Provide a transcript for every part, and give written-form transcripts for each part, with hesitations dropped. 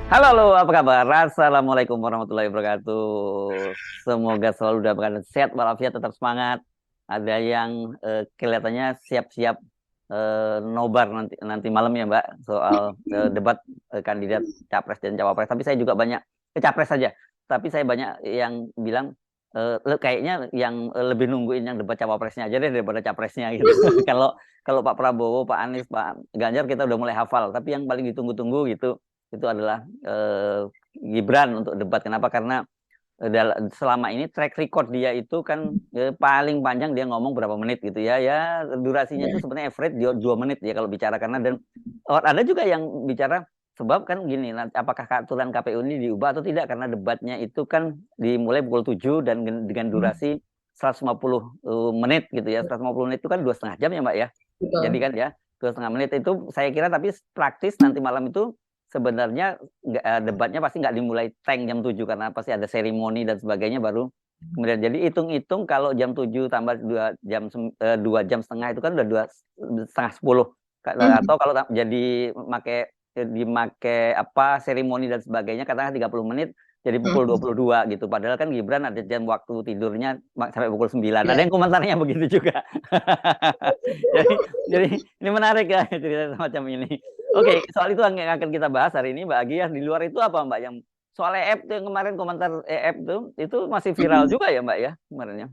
Halo, halo, apa kabar? Assalamualaikum warahmatullahi wabarakatuh. Semoga selalu dalam keadaan sehat walafiat, tetap semangat. Ada yang kelihatannya siap-siap nobar nanti nanti malam ya, Mbak, soal debat kandidat capres dan cawapres. Tapi saya juga banyak capres saja. Tapi saya banyak yang bilang kayaknya yang lebih nungguin yang debat cawapresnya aja deh daripada capresnya gitu. Kalau kalau Pak Prabowo, Pak Anies, Pak Ganjar kita udah mulai hafal. Tapi yang paling ditunggu-tunggu gitu itu adalah Gibran untuk debat. Kenapa? Karena selama ini track record dia itu kan paling panjang dia ngomong berapa menit gitu ya. Ya durasinya itu Ya, sebenarnya average 2 menit ya kalau bicara, karena dan ada juga yang bicara sebab kan gini, apakah aturan KPU ini diubah atau tidak, karena debatnya itu kan dimulai pukul 7 dan dengan durasi 150 menit gitu ya. 150 menit itu kan 2,5 jam ya Mbak ya. Jadi betul. kan ya 2,5 menit itu saya kira, tapi praktis nanti malam itu sebenarnya debatnya pasti nggak dimulai tank jam 7 karena pasti ada seremoni dan sebagainya baru kemudian. Jadi hitung-hitung kalau jam 7 tambah 2 jam setengah itu kan udah 2 setengah 10. Mhm. Atau kalau jadi dimakai apa seremoni dan sebagainya katakanlah 30 menit jadi pukul Mhm. 22 gitu. Padahal kan Gibran ada jam waktu tidurnya sampai pukul 9. Ada Ya. yang komentarnya begitu juga. jadi jadi ini menarik ya cerita semacam ini. Oke, soal itu yang akan kita bahas hari ini, Mbak Agi. Ya, di luar itu apa, Mbak? Yang soal EF tuh yang kemarin komentar EF tuh, itu masih viral Mhm. juga ya, Mbak ya, kemarin ya?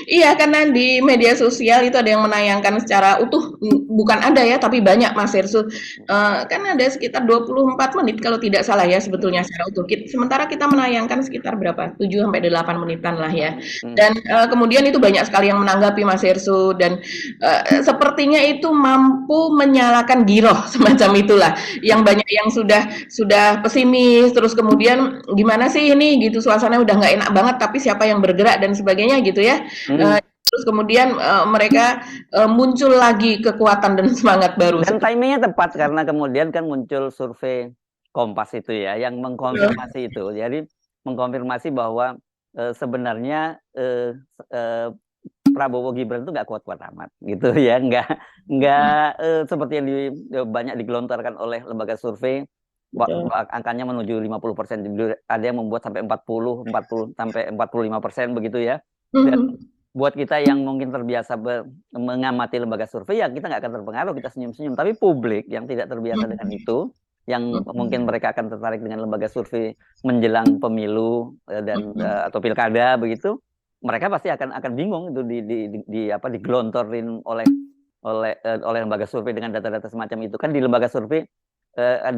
Iya, karena di media sosial itu ada yang menayangkan secara utuh, bukan ada ya, tapi banyak Mas Hersu. Kan ada sekitar 24 menit kalau tidak salah ya sebetulnya Mm, secara utuh. Sementara kita menayangkan sekitar berapa? 7 sampai 8 menitan lah ya. mm, Dan kemudian itu banyak sekali yang menanggapi Mas Hersu dan sepertinya itu mampu menyalakan giroh semacam itulah. Yang mm, banyak yang sudah pesimis, terus kemudian gimana sih ini gitu, suasana udah nggak enak banget, tapi siapa yang bergerak dan sebagainya gitu ya. mm. Terus kemudian mereka muncul lagi kekuatan dan semangat baru Dan seperti timingnya tepat karena kemudian kan muncul survei Kompas itu ya, yang itu. mengkonfirmasi itu. Jadi mengkonfirmasi bahwa sebenarnya Prabowo Gibran itu nggak kuat-kuat amat gitu ya, nggak seperti yang banyak digelontorkan oleh lembaga survei. Betul. Angkanya menuju 50%, ada yang membuat sampai 40 sampai 45% begitu ya. Dan Mhm. buat kita yang mungkin terbiasa mengamati lembaga survei ya kita nggak akan terpengaruh, kita senyum-senyum. Tapi publik yang tidak terbiasa dengan Mhm. itu, yang mungkin Mhm. mereka akan tertarik dengan lembaga survei menjelang pemilu dan Mhm. atau pilkada begitu, mereka pasti akan bingung itu apa digelontorin oleh oleh lembaga survei dengan data-data semacam itu. Kan di lembaga survei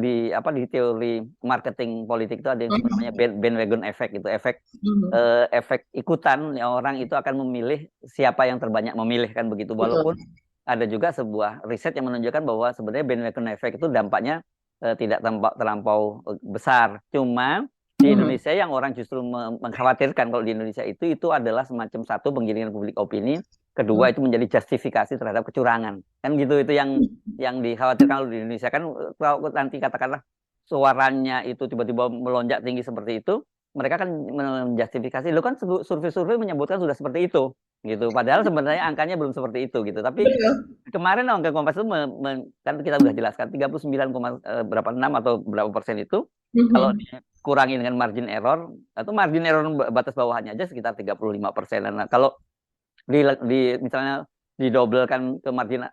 di teori marketing politik itu ada yang disebut namanya Mhm. bandwagon effect, itu Mhm. efek ikutan ya, orang itu akan memilih siapa yang terbanyak memilih kan begitu. Betul. Walaupun ada juga sebuah riset yang menunjukkan bahwa sebenarnya bandwagon effect itu dampaknya tidak terlampau besar. Cuma di Mhm. Indonesia yang orang justru mengkhawatirkan kalau di Indonesia itu adalah semacam satu penggiringan publik opini, kedua itu menjadi justifikasi terhadap kecurangan. Kan gitu, itu yang dikhawatirkan kalau di Indonesia kan. Kalau nanti katakanlah suaranya itu tiba-tiba melonjak tinggi seperti itu, mereka kan menjustifikasi, lo kan survei-survei menyebutkan sudah seperti itu gitu. Padahal sebenarnya angkanya belum seperti itu gitu. Tapi Betul. kemarin angka Kompas itu kan kita sudah jelaskan 39, berapa 6 atau berapa persen itu kalau Mhm. dikurangi dengan margin error atau margin error batas bawahnya aja sekitar 35%. Nah, kalau misalnya didobelkan ke margin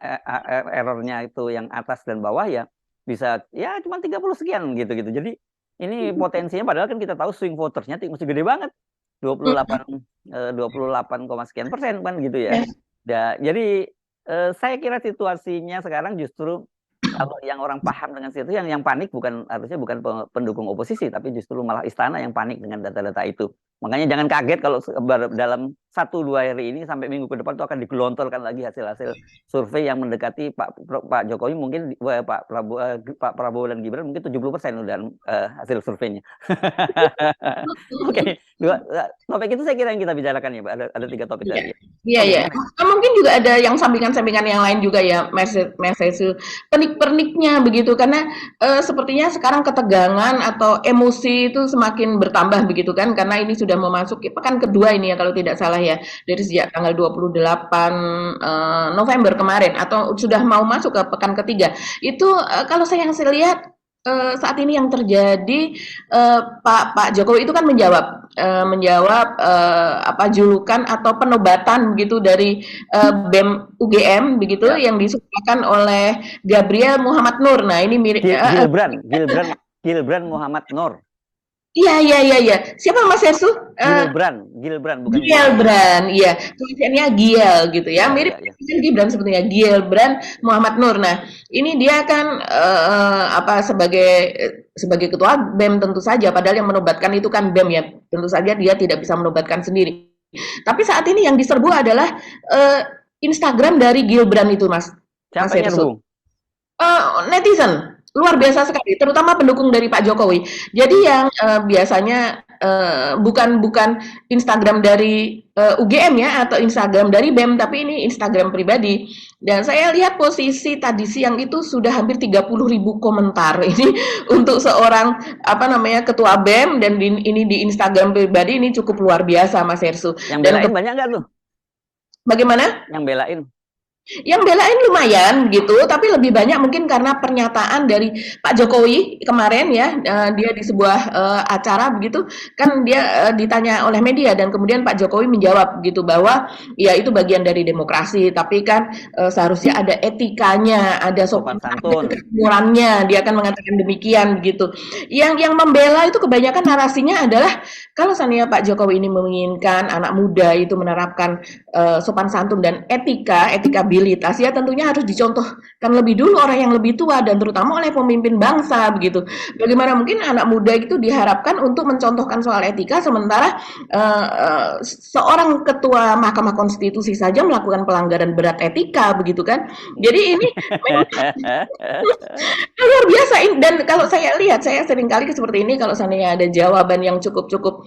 errornya itu yang atas dan bawah ya bisa ya cuma 30 sekian gitu-gitu. Jadi ini potensinya, padahal kan kita tahu swing votersnya masih gede banget. 28 Mhm. 28, sekian persen kan gitu ya. Ya. Jadi saya kira situasinya sekarang justru kalau yang orang paham dengan situ, yang panik bukan, harusnya bukan pendukung oposisi, tapi justru malah istana yang panik dengan data-data itu. Makanya jangan kaget kalau dalam 1-2 hari ini sampai minggu ke depan itu akan digelontorkan lagi hasil-hasil survei yang mendekati Pak Jokowi mungkin, Pak Prabowo dan Gibran mungkin 70% udah hasil surveinya. Oke, topik itu saya kira yang kita bicarakan ya, Pak. Ada 3 topik Iya. tadi ya. Iya, Oke, ya. gimana? Mungkin juga ada yang sampingan-sampingan yang lain juga ya, message pernik-perniknya begitu, karena sepertinya sekarang ketegangan atau emosi itu semakin bertambah begitu kan, karena ini sudah memasuki pekan kedua ini ya kalau tidak salah ya, dari sejak tanggal 28 November kemarin atau sudah mau masuk ke pekan ketiga. Itu kalau saya yang saya lihat Saat ini yang terjadi, Pak Jokowi itu kan menjawab, apa, julukan atau penobatan begitu dari, BEM UGM begitu Ya, yang disuarakan oleh Gabriel Muhammad Nur. Nah ini mirip Gilbran Muhammad Nur. iya iya iya iya. Siapa Mas Hestu? Gilbran bukan Gibran. Gielbran, iya, tulisannya Giel gitu ya, Ya, mirip ya, ya. dengan Gibran sebetulnya, Gielbran Muhammad Nur. Nah, ini dia kan apa sebagai ketua BEM tentu saja, padahal yang menobatkan itu kan BEM ya, tentu saja dia tidak bisa menobatkan sendiri. Tapi saat ini yang diserbu adalah Instagram dari Gielbran itu, Mas Siapa yang Erso. nyerbu? Netizen, luar biasa sekali, terutama pendukung dari Pak Jokowi. Jadi yang, biasanya, bukan bukan Instagram dari, UGM ya, atau Instagram dari BEM, tapi ini Instagram pribadi. Dan saya lihat posisi tadi siang itu sudah hampir 30.000 komentar. Ini untuk seorang, apa namanya, ketua BEM dan ini di Instagram pribadi ini cukup luar biasa, Mas Hersu. Yang Dan belain banyak nggak tuh? bagaimana? Yang belain. Yang belain lumayan gitu, tapi lebih banyak mungkin karena pernyataan dari Pak Jokowi kemarin ya, dia di sebuah, acara begitu, kan dia, ditanya oleh media dan kemudian Pak Jokowi menjawab gitu bahwa, ya itu bagian dari demokrasi, tapi kan, seharusnya ada etikanya, ada Sopan sopan santun. santun, kejujurannya, dia akan mengatakan demikian begitu. Yang membela itu kebanyakan narasinya adalah kalau seandainya Pak Jokowi ini menginginkan anak muda itu menerapkan sopan santun dan etikabilitas ya tentunya harus dicontohkan lebih dulu orang yang lebih tua dan terutama oleh pemimpin bangsa begitu. Bagaimana mungkin anak muda itu diharapkan untuk mencontohkan soal etika sementara seorang ketua Mahkamah Konstitusi saja melakukan pelanggaran berat etika begitu kan. Jadi ini memang luar biasa dan kalau saya lihat saya sering kali seperti ini kalau seandainya ada jawaban yang cukup cukup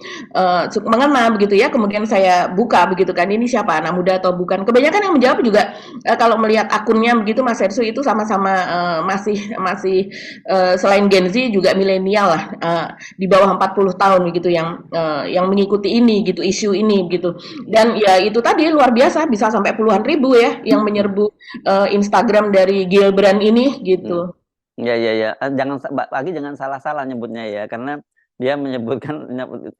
cukup mengena begitu ya kemudian saya buka begitu kan ini siapa anak muda atau bukan kebanyakan yang menjawab juga kalau melihat akunnya begitu Mas Hersu itu sama-sama masih masih selain Gen Z juga milenial lah di bawah 40 tahun gitu yang mengikuti ini gitu isu ini gitu dan ya itu tadi luar biasa bisa sampai puluhan ribu ya yang menyerbu Instagram dari Gilbran ini Hmm. gitu. Ya, ya, ya. Jangan lagi jangan salah-salah nyebutnya ya, karena dia menyebutkan,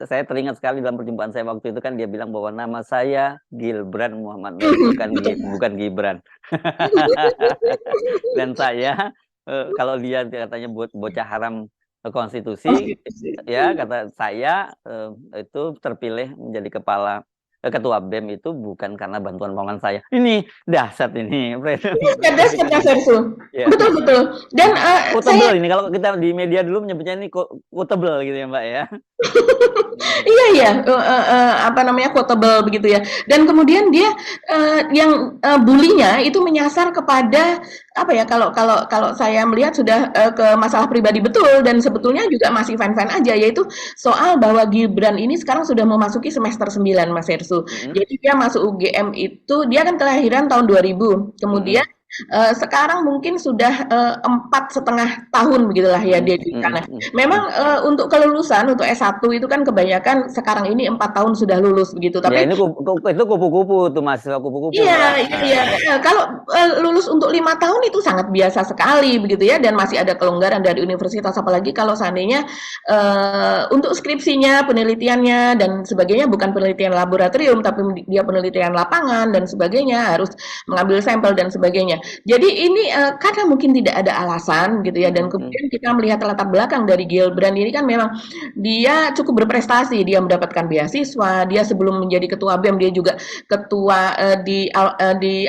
saya teringat sekali dalam perjumpaan saya waktu itu kan dia bilang bahwa nama saya Gilbran Muhammad Nur, bukan Gibran. Dan saya kalau dia katanya bocah haram konstitusi, ya kata saya itu terpilih menjadi ketua BEM itu bukan karena bantuan paman saya. Ini dahsyat ini. Cerdas cerdas Versu. Ya. Betul betul. Dan saya Quotable ini kalau kita di media dulu menyebutnya ini quotable gitu ya Mbak ya. iya iya apa namanya quotable begitu ya. Dan kemudian dia yang bulinya itu menyasar kepada apa ya kalau kalau kalau saya melihat sudah ke masalah pribadi betul dan sebetulnya juga masih fine-fine aja yaitu soal bahwa Gibran ini sekarang sudah memasuki semester 9 Mas Hersu. Mm-mm. Jadi dia masuk UGM itu dia kan kelahiran tahun 2000. Kemudian Mm-mm. sekarang mungkin sudah 4,5 tahun begitulah ya dia di sana. Memang Mm-mm. untuk kelulusan untuk S1 itu kan kebanyakan sekarang ini 4 tahun sudah lulus begitu. Ya Tapi ini itu kupu-kupu tuh mahasiswa kupu-kupu iya, Mbak. iya, iya. Kalau lulus untuk 5 tahun itu sangat biasa sekali begitu ya, dan masih ada kelonggaran dari universitas, apalagi kalau seandainya untuk skripsinya, penelitiannya dan sebagainya bukan penelitian laboratorium, tapi dia penelitian lapangan dan sebagainya, harus mengambil sampel dan sebagainya. Jadi ini karena mungkin tidak ada alasan gitu ya, dan Mm-mm. kemudian kita melihat latar belakang dari Gilbran ini kan memang dia cukup berprestasi, dia mendapatkan beasiswa, dia sebelum menjadi ketua BEM dia juga ketua di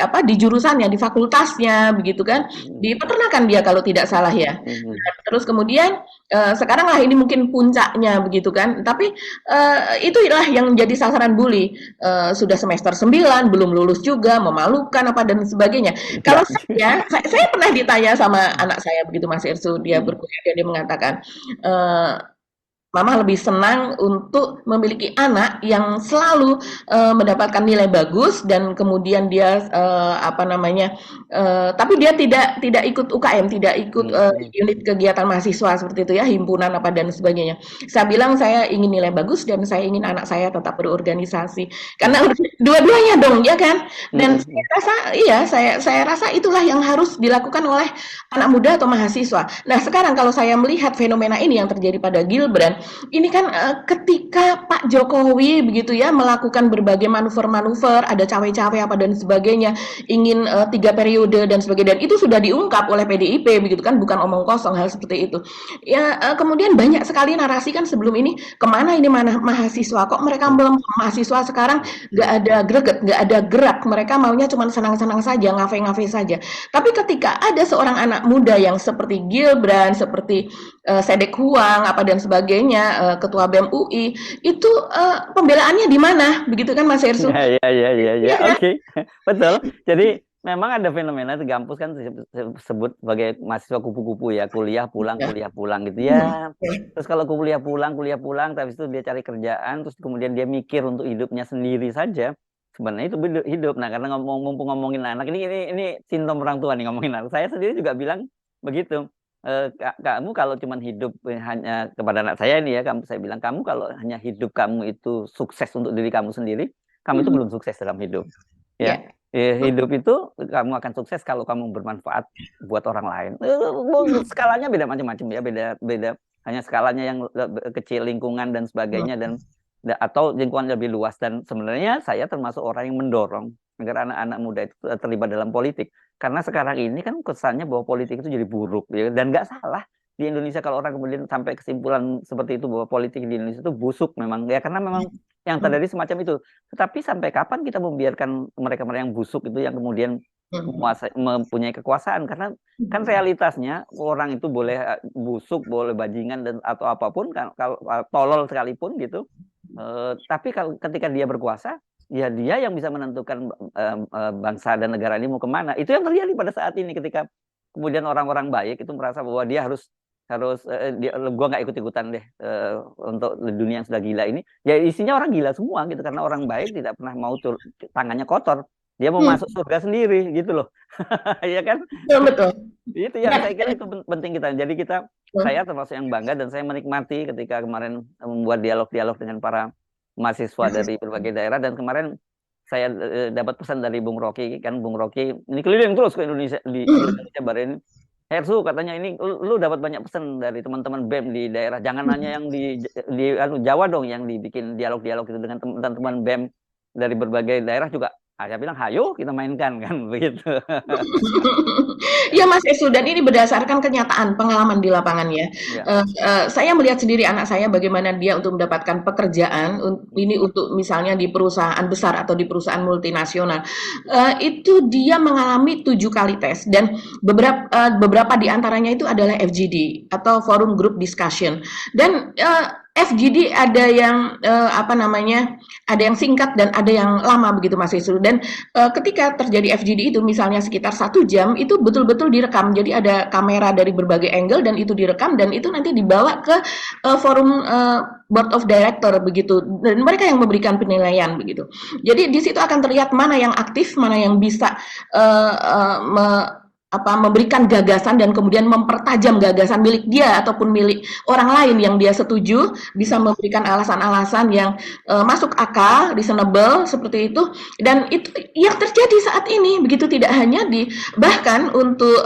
apa di jurusannya di fakultasnya begitu kan di peternakan dia kalau tidak salah ya. Mm-mm. Nah, terus kemudian sekarang lah ini mungkin puncaknya begitu kan tapi itulah yang menjadi sasaran bully sudah semester 9 belum lulus juga memalukan apa dan sebagainya. Kalau Enggak. saya pernah ditanya sama anak saya begitu Mas Irsu dia berkuliah dan dia mengatakan Mama lebih senang untuk memiliki anak yang selalu mendapatkan nilai bagus dan kemudian dia apa namanya tapi dia tidak ikut UKM, tidak ikut Hmm. unit kegiatan mahasiswa seperti itu ya, himpunan apa dan sebagainya. Saya bilang saya ingin nilai bagus dan saya ingin anak saya tetap berorganisasi. Karena Hmm. dua-duanya dong, ya kan? Dan Hmm. saya Hmm. rasa iya, saya rasa itulah yang harus dilakukan oleh anak muda atau mahasiswa. Nah, sekarang kalau saya melihat fenomena ini yang terjadi pada Gibran, ini kan ketika Pak Jokowi begitu ya melakukan berbagai manuver-manuver, ada cawe-cawe apa dan sebagainya, ingin 3 periode dan sebagainya, dan itu sudah diungkap oleh PDIP begitu kan, bukan omong kosong hal seperti itu. Ya kemudian banyak sekali narasi kan sebelum ini, kemana ini mana mahasiswa, kok mereka belum mahasiswa sekarang nggak ada greget, nggak ada gerak, mereka maunya cuma senang-senang saja, ngafe-ngafe saja. Tapi ketika ada seorang anak muda yang seperti Gibran, seperti Sedek Huang apa dan sebagainya, Ketua BEM UI, itu pembelaannya di mana? Begitu kan Mas Hersu? Ya, ya, ya, ya, ya, Iya kan? oke. Betul. Jadi memang ada fenomena di kampus kan disebut sebagai mahasiswa kupu-kupu ya, Ya. kuliah pulang gitu Hmm. ya. Terus kalau kuliah pulang, tapi itu dia cari kerjaan, terus kemudian dia mikir untuk hidupnya sendiri saja. Sebenarnya itu hidup. Nah, karena mumpung ngomongin anak, ini sindrom orang tua nih ngomongin anak. Saya sendiri juga bilang begitu. Kamu kalau cuma hidup hanya kepada anak saya ini ya, saya bilang kamu kalau hanya hidup kamu itu sukses untuk diri kamu sendiri, kamu itu Mhm. belum sukses dalam hidup. Ya, Ya. hidup itu kamu akan sukses kalau kamu bermanfaat buat orang lain. Mhm. Skalanya beda macam-macam ya, beda hanya skalanya yang kecil, lingkungan dan sebagainya, dan atau lingkungan lebih luas. Dan sebenarnya saya termasuk orang yang mendorong agar anak-anak muda itu terlibat dalam politik, karena sekarang ini kan kesannya bahwa politik itu jadi buruk ya, dan nggak salah di Indonesia kalau orang kemudian sampai kesimpulan seperti itu bahwa politik di Indonesia itu busuk memang ya, karena memang yang Mhm. terjadi semacam itu. Tetapi sampai kapan kita membiarkan mereka-mereka yang busuk itu yang kemudian Mhm. mempunyai kekuasaan? Karena kan realitasnya orang itu boleh busuk, boleh bajingan dan atau apapun kan, kalau tolol sekalipun gitu. Tapi kalau ketika dia berkuasa, ya dia yang bisa menentukan bangsa dan negara ini mau kemana. Itu yang terjadi pada saat ini ketika kemudian orang-orang baik itu merasa bahwa dia harus harus gua nggak ikut-ikutan deh untuk dunia yang sudah gila ini. Ya isinya orang gila semua gitu, karena orang baik tidak pernah mau tangannya kotor. Dia mau Mhm. masuk surga sendiri gitu loh. Iya kan? Betul, betul. Itu Ya, yang saya kira itu penting kita. Jadi saya betul. termasuk yang bangga dan saya menikmati ketika kemarin membuat dialog-dialog dengan para mahasiswa dari berbagai daerah, dan kemarin saya dapat pesan dari Bung Rocky, kan Bung Rocky ini keliling terus ke Indonesia, di seluruh Mhm. Indonesia baru ini. Hersu katanya ini lu dapat banyak pesan dari teman-teman BEM di daerah, jangan hanya yang di Jawa dong yang dibikin dialog-dialog itu dengan teman-teman BEM dari berbagai daerah juga. Saya bilang hayo kita mainkan kan begitu. Ya Mas Esu, dan ini berdasarkan kenyataan pengalaman di lapangan ya. Ya. Saya melihat sendiri anak saya bagaimana dia untuk mendapatkan pekerjaan, ini untuk misalnya di perusahaan besar atau di perusahaan multinasional. Itu dia mengalami 7 kali tes dan beberapa di antaranya itu adalah FGD atau Forum Group Discussion. Dan FGD ada yang apa namanya, ada yang singkat dan ada yang lama begitu Mas Esu. Dan ketika terjadi FGD itu misalnya sekitar 1 jam, itu betul-betul direkam. Jadi ada kamera dari berbagai angle dan itu direkam dan itu nanti dibawa ke forum board of director begitu, dan mereka yang memberikan penilaian begitu. Jadi di situ akan terlihat mana yang aktif, mana yang bisa uh, uh, me, memberikan gagasan dan kemudian mempertajam gagasan milik dia ataupun milik orang lain yang dia setuju, bisa memberikan alasan-alasan yang masuk akal, reasonable seperti itu. Dan itu yang terjadi saat ini begitu, tidak hanya di, bahkan untuk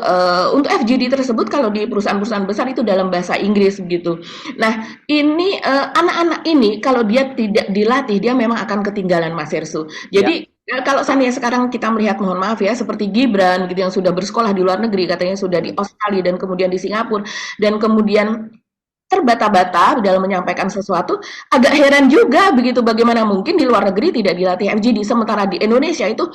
FGD tersebut kalau di perusahaan-perusahaan besar itu dalam bahasa Inggris begitu. Nah, ini anak-anak ini kalau dia tidak dilatih dia memang akan ketinggalan Mas Hersu. Ya. Jadi kalau seandainya sekarang kita melihat, mohon maaf ya, seperti Gibran gitu yang sudah bersekolah di luar negeri, katanya sudah di Australia dan kemudian di Singapura, dan kemudian terbata-bata dalam menyampaikan sesuatu, agak heran juga begitu bagaimana mungkin di luar negeri tidak dilatih FGD, sementara di Indonesia itu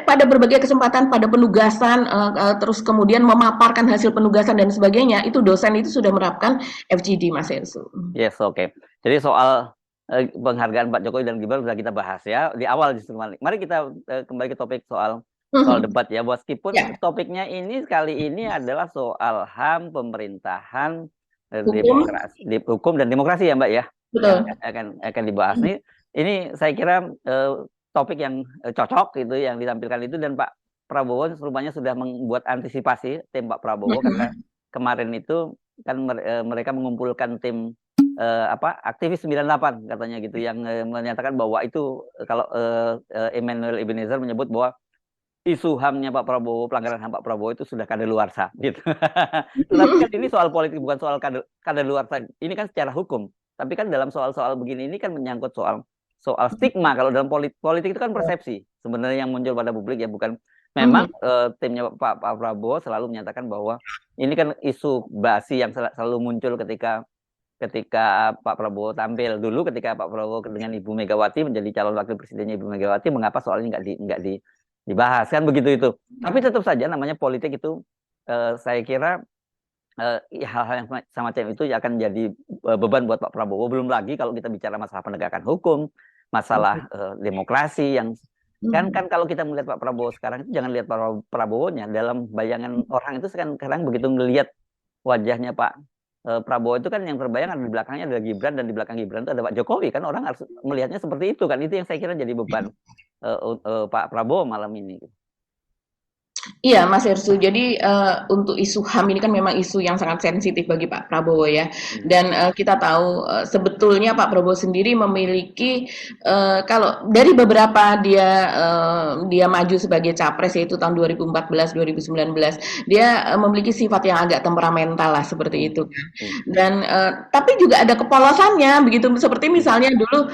pada berbagai kesempatan, pada penugasan, terus kemudian memaparkan hasil penugasan dan sebagainya, itu dosen itu sudah menerapkan FGD Mas Ensu. Yes, oke. Jadi soal penghargaan Pak Jokowi dan Gibran sudah kita bahas ya di awal justru. Mari kita kembali ke topik soal debat ya. Meskipun Ya. topiknya ini kali ini adalah soal HAM, pemerintahan, Hukum, hukum dan demokrasi ya Mbak ya, yang betul. akan dibahas nih. Ini saya kira topik yang cocok gitu yang ditampilkan itu, dan Pak Prabowo rupanya sudah membuat antisipasi tim Pak Prabowo, karena Mhm. kemarin itu kan mereka mengumpulkan tim aktivis 98 katanya gitu, yang menyatakan bahwa itu kalau Emmanuel Ebenezer menyebut bahwa isu HAM-nya Pak Prabowo, pelanggaran HAM Pak Prabowo itu sudah kadaluarsa gitu. Tetapi kan ini soal politik, bukan soal kadaluarsa. Ini kan secara hukum. Tapi kan dalam soal-soal begini ini kan menyangkut soal soal stigma. Kalau dalam politik itu kan persepsi sebenarnya yang muncul pada publik ya, bukan memang Mhm. timnya Pak Prabowo selalu menyatakan bahwa ini kan isu basi yang selalu muncul ketika ketika Pak Prabowo tampil dulu, ketika Pak Prabowo dengan Ibu Megawati menjadi calon wakil presidennya Ibu Megawati, mengapa soal ini nggak dibahas kan begitu itu. Tapi tetap saja namanya politik itu, saya kira hal-hal yang semacam itu akan jadi beban buat Pak Prabowo. Belum lagi kalau kita bicara masalah penegakan hukum, masalah demokrasi yang kan Mhm. kan kalau kita melihat Pak Prabowo sekarang itu jangan lihat Pak Prabowo-nya, dalam bayangan orang itu sekarang begitu melihat wajahnya Pak Prabowo itu kan yang terbayang ada di belakangnya ada Gibran, dan di belakang Gibran itu ada Pak Jokowi, kan orang harus melihatnya seperti itu kan. Itu yang saya kira jadi beban Pak Prabowo malam ini. Iya, Mas Hersу. Jadi untuk isu HAM ini kan memang isu yang sangat sensitif bagi Pak Prabowo ya. Hmm. Dan kita tahu sebetulnya Pak Prabowo sendiri memiliki kalau dari beberapa dia maju sebagai capres yaitu tahun 2014, 2019, dia memiliki sifat yang agak temperamental lah seperti Hmm. itu. Hmm. Dan tapi juga ada kepolosannya begitu, seperti Hmm. misalnya dulu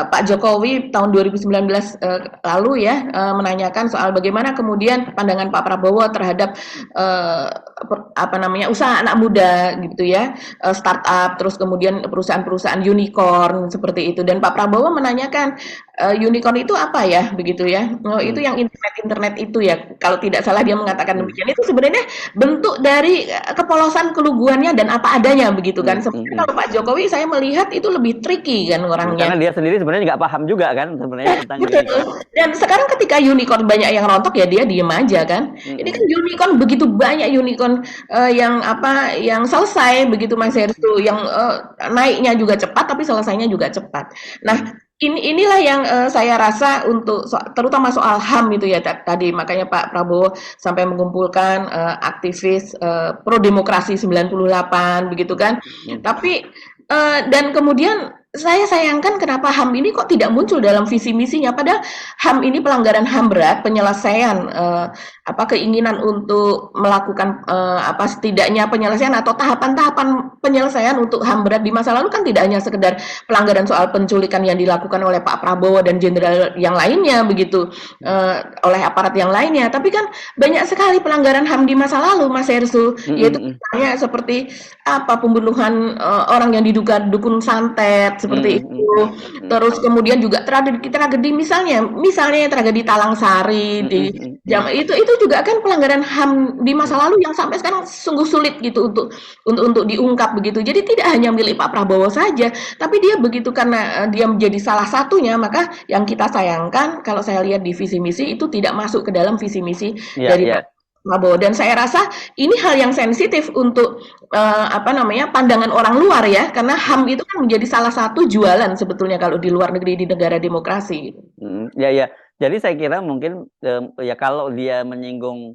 Pak Jokowi tahun 2019 lalu ya menanyakan soal bagaimana kemudian pandangan Pak Prabowo terhadap eh, apa namanya usaha anak muda gitu ya, startup, terus kemudian perusahaan-perusahaan unicorn seperti itu. Dan Pak Prabowo menanyakan unicorn itu apa ya begitu ya? Oh, itu Hmm. yang internet itu ya. Kalau tidak salah dia mengatakan Hmm. demikian. Itu sebenarnya bentuk dari kepolosan keluguannya dan apa adanya begitu Hmm. kan. Hmm. Sebenarnya Hmm. kalau Pak Jokowi saya melihat itu lebih tricky kan Karena orangnya. dia sendiri sebenarnya nggak paham juga kan sebenarnya tentang Betul. unicorn. Dan sekarang ketika unicorn banyak yang rontok ya dia diem aja kan. Hmm. Ini kan Hmm. unicorn begitu banyak unicorn yang apa yang selesai begitu Mas Hmm. Herstu yang naiknya juga cepat tapi selesainya juga cepat. Nah, Hmm. inilah yang saya rasa untuk terutama soal HAM itu ya tadi makanya Pak Prabowo sampai mengumpulkan aktivis pro demokrasi 98 begitu kan. Hmm. Tapi dan kemudian saya sayangkan kenapa HAM ini kok tidak muncul dalam visi misinya. Padahal HAM ini pelanggaran HAM berat, penyelesaian keinginan untuk melakukan apa setidaknya penyelesaian atau tahapan-tahapan penyelesaian untuk HAM berat di masa lalu kan tidak hanya sekedar pelanggaran soal penculikan yang dilakukan oleh Pak Prabowo dan jenderal yang lainnya begitu oleh aparat yang lainnya, tapi kan banyak sekali pelanggaran HAM di masa lalu, Mas Hersu, Hmm. yaitu Hmm. misalnya seperti apa pembunuhan orang yang diduga dukun santet seperti Hmm. itu. Hmm. Hmm. Terus kemudian juga tragedi misalnya tragedi Talang Sari Hmm. di Hmm. Hmm. jam itu juga kan pelanggaran HAM di masa lalu yang sampai sekarang sungguh sulit gitu untuk diungkap begitu. Jadi tidak hanya milik Pak Prabowo saja, tapi dia begitu karena dia menjadi salah satunya, maka yang kita sayangkan kalau saya lihat di visi misi itu tidak masuk ke dalam visi misi Ya, dari Pak ya. Prabowo. Dan saya rasa ini hal yang sensitif untuk pandangan orang luar ya, karena HAM itu kan menjadi salah satu jualan sebetulnya kalau di luar negeri di negara demokrasi. Ya, ya. Jadi saya kira mungkin ya kalau dia menyinggung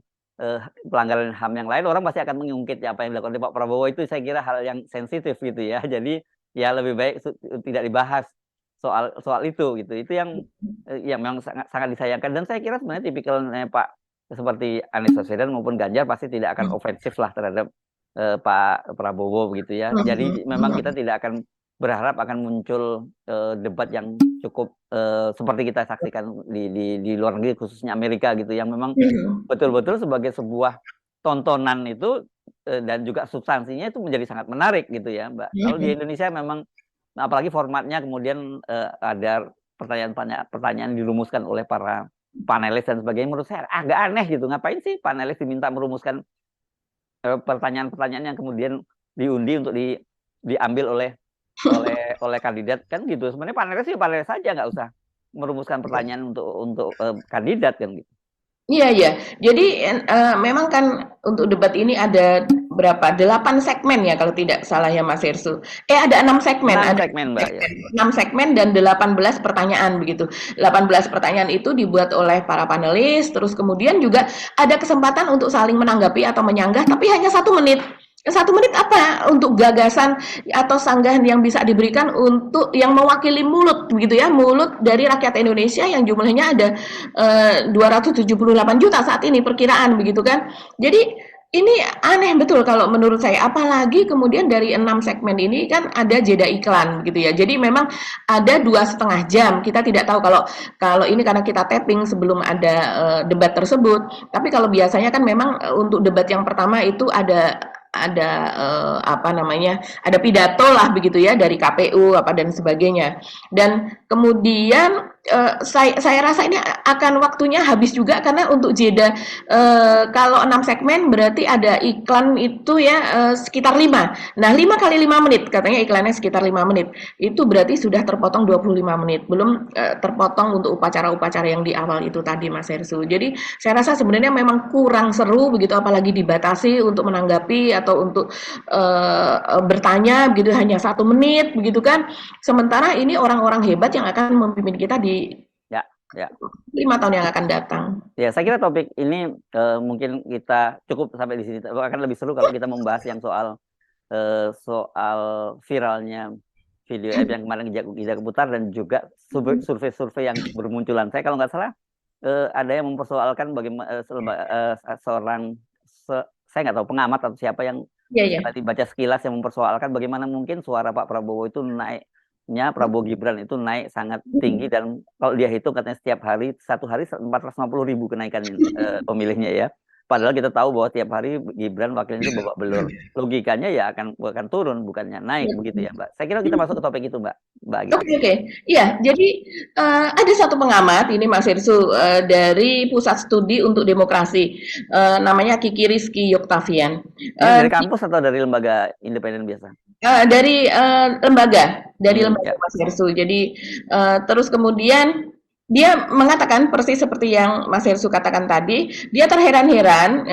pelanggaran HAM yang lain, orang pasti akan mengungkit ya apa yang dilakukan oleh Pak Prabowo. Itu saya kira hal yang sensitif gitu ya. Jadi ya lebih baik tidak dibahas soal soal itu gitu. Itu yang memang sangat sangat disayangkan, dan saya kira sebenarnya tipikalnya Pak seperti Anies Baswedan maupun Ganjar pasti tidak akan ofensif lah terhadap Pak Prabowo begitu ya. Jadi memang kita tidak akan berharap akan muncul debat yang cukup seperti kita saksikan di luar negeri, khususnya Amerika gitu, yang memang betul-betul sebagai sebuah tontonan itu dan juga substansinya itu menjadi sangat menarik gitu ya, Mbak. Kalau di Indonesia memang apalagi formatnya kemudian ada pertanyaan dirumuskan oleh para panelis dan sebagainya, menurut saya agak aneh gitu. Ngapain sih panelis diminta merumuskan pertanyaan-pertanyaan yang kemudian diundi untuk diambil oleh kandidat kan gitu. Sebenarnya panelis sih panelis saja, nggak usah merumuskan pertanyaan untuk kandidat kan gitu. Iya, iya. Jadi memang kan untuk debat ini ada berapa? 8 segmen ya kalau tidak salah ya Mas Irsu. Ada 6 segmen, 6 ada segmen, Mbak, ya. 6 segmen dan 18 pertanyaan begitu. 18 pertanyaan itu dibuat oleh para panelis, terus kemudian juga ada kesempatan untuk saling menanggapi atau menyanggah, tapi hanya 1 menit. 1 menit apa untuk gagasan atau sanggahan yang bisa diberikan untuk yang mewakili mulut begitu ya, mulut dari rakyat Indonesia yang jumlahnya ada 278 juta saat ini perkiraan begitu kan. Jadi ini aneh betul kalau menurut saya, apalagi kemudian dari 6 segmen ini kan ada jeda iklan gitu ya. Jadi memang ada 2,5 jam. Kita tidak tahu kalau kalau ini karena kita tapping sebelum ada debat tersebut. Tapi kalau biasanya kan memang untuk debat yang pertama itu ada apa namanya, ada pidato lah begitu ya dari KPU apa dan sebagainya. Dan kemudian saya rasa ini akan waktunya habis juga karena untuk jeda kalau 6 segmen berarti ada iklan itu ya sekitar 5. Nah, 5 kali 5 menit katanya iklannya sekitar 5 menit. Itu berarti sudah terpotong 25 menit. Belum terpotong untuk upacara-upacara yang di awal itu tadi Mas Hersu. Jadi saya rasa sebenarnya memang kurang seru begitu apalagi dibatasi untuk menanggapi atau untuk bertanya begitu hanya 1 menit begitu kan. Sementara ini orang-orang hebat yang akan memimpin kita di Ya, ya. 5 tahun yang akan datang. Ya, saya kira topik ini mungkin kita cukup sampai di sini. Akan lebih seru kalau kita membahas yang soal viralnya video yang kemarin Gija Keputar dan juga survei-survei yang bermunculan. Saya kalau nggak salah ada yang mempersoalkan bagaimana saya nggak tahu pengamat atau siapa yang tadi baca sekilas yang mempersoalkan bagaimana mungkin suara Pak Prabowo itu naiknya Prabowo Gibran itu naik sangat tinggi dan kalau dia hitung katanya setiap hari 450.000 kenaikan pemilihnya ya. Padahal kita tahu bahwa tiap hari Gibran wakilnya itu babak belur. Logikanya ya akan turun bukannya naik begitu ya, Mbak. Saya kira kita masuk ke topik itu, Mbak. Oke. Iya, jadi ada satu pengamat ini Mas Irsu dari Pusat Studi untuk Demokrasi, namanya Kiki Rizky Yoktavian. Ini dari kampus atau dari lembaga independen biasa? Dari lembaga Mas Irsu. Jadi terus kemudian dia mengatakan persis seperti yang Mas Hersu katakan tadi, dia terheran-heran,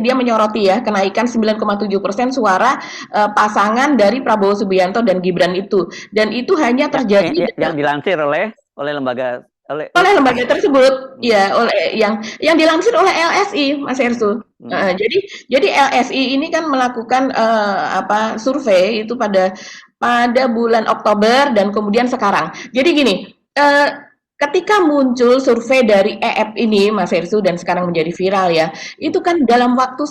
dia menyoroti ya kenaikan 9,7% suara pasangan dari Prabowo Subianto dan Gibran itu, dan itu hanya terjadi yang dilansir oleh lembaga tersebut, ya oleh yang dilansir oleh LSI, Mas Hersu. Jadi LSI ini kan melakukan survei itu pada bulan Oktober dan kemudian sekarang. Jadi gini. Ketika muncul survei dari EF ini, Mas Hersu, dan sekarang menjadi viral ya, itu kan dalam waktu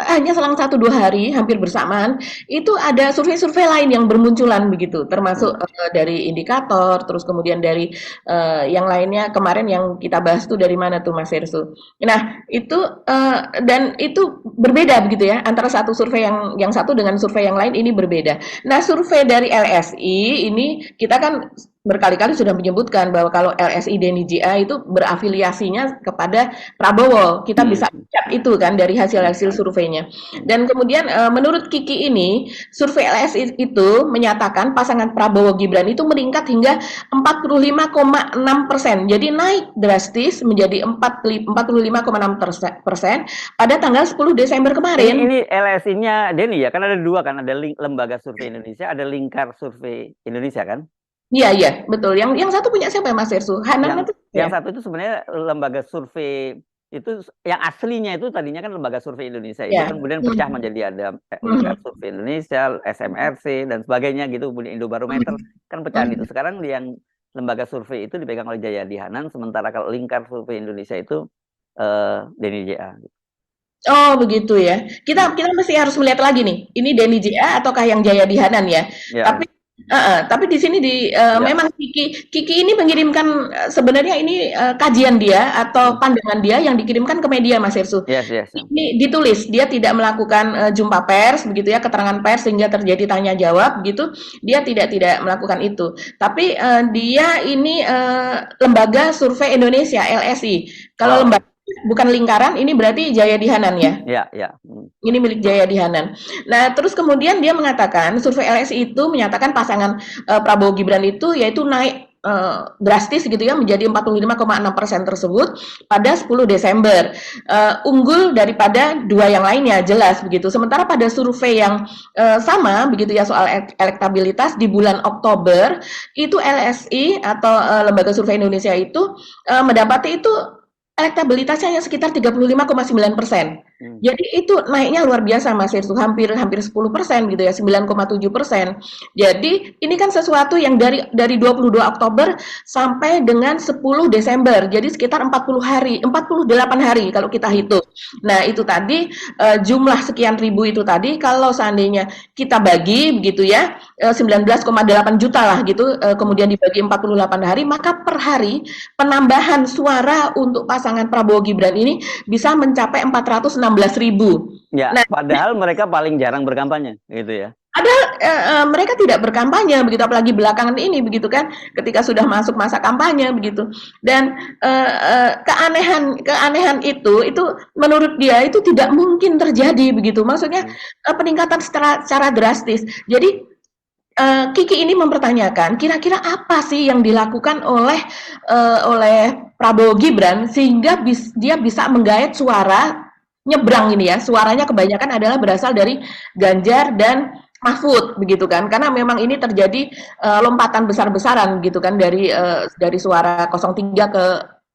hanya selang 1-2 hari, hampir bersamaan, itu ada survei-survei lain yang bermunculan begitu, termasuk dari indikator, terus kemudian dari yang lainnya kemarin yang kita bahas tuh dari mana tuh Mas Hersu. Nah, itu dan itu berbeda begitu ya, antara satu survei yang satu dengan survei yang lain ini berbeda. Nah, survei dari LSI ini kita kan berkali-kali sudah menyebutkan bahwa kalau LSI Denny JA itu berafiliasinya kepada Prabowo. Kita bisa lihat itu kan dari hasil-hasil surveinya. Dan kemudian menurut Kiki ini, survei LSI itu menyatakan pasangan Prabowo Gibran itu meningkat hingga 45,6%. Jadi naik drastis menjadi 45,6% pada tanggal 10 Desember kemarin. Ini LSI-nya Denny ya, kan ada dua kan, ada lembaga survei Indonesia, ada lingkar survei Indonesia kan? Iya, betul. Yang satu punya siapa ya Mas Hersu? Hanan itu? Yang satu itu sebenarnya lembaga survei itu yang aslinya itu tadinya kan lembaga survei Indonesia itu kan kemudian pecah menjadi ada lingkar survei Indonesia, SMRC dan sebagainya gitu, kemudian Indobarometer kan pecahan itu. Sekarang yang lembaga survei itu dipegang oleh Jayadi Hanan, sementara kalau lingkar survei Indonesia itu Denny JA. Oh begitu ya. Kita mesti harus melihat lagi nih. Ini Denny JA ataukah yang Jayadi Hanan ya? Tapi di sini memang Kiki ini mengirimkan sebenarnya ini kajian dia atau pandangan dia yang dikirimkan ke media Mas Hersu. Yes. Ini ditulis, dia tidak melakukan jumpa pers begitu ya, keterangan pers sehingga terjadi tanya jawab gitu. Dia tidak melakukan itu. Tapi dia ini lembaga survei Indonesia LSI. Kalau lembaga bukan lingkaran, ini berarti Jayadi Hanan ya? Iya. Ini milik Jayadi Hanan. Nah, terus kemudian dia mengatakan, survei LSI itu menyatakan pasangan Prabowo Gibran itu yaitu naik drastis gitu ya menjadi 45,6% tersebut pada 10 Desember. Unggul daripada dua yang lainnya jelas begitu. Sementara pada survei yang sama begitu ya soal elektabilitas di bulan Oktober itu LSI atau Lembaga Survei Indonesia itu mendapati itu elektabilitasnya hanya sekitar 35,9%. Jadi itu naiknya luar biasa Mas Irsu, hampir 10% gitu ya, 9,7%. Jadi ini kan sesuatu yang dari 22 Oktober sampai dengan 10 Desember. Jadi sekitar 40 hari, 48 hari kalau kita hitung. Nah, itu tadi jumlah sekian ribu itu tadi kalau seandainya kita bagi begitu ya, 19,8 juta lah gitu, kemudian dibagi 48 hari, maka per hari penambahan suara untuk pasangan Prabowo Gibran ini bisa mencapai 416.000. Ya, Nah, padahal mereka paling jarang berkampanye, gitu ya. mereka tidak berkampanye begitu, apalagi belakangan ini begitu kan, ketika sudah masuk masa kampanye begitu. Dan keanehan itu menurut dia itu tidak mungkin terjadi begitu. Maksudnya peningkatan secara drastis. Jadi Kiki ini mempertanyakan kira-kira apa sih yang dilakukan oleh Prabowo Gibran sehingga dia bisa menggait suara nyebrang ini ya, suaranya kebanyakan adalah berasal dari Ganjar dan Mahfud begitu kan, karena memang ini terjadi lompatan besar-besaran gitu kan dari suara 03 ke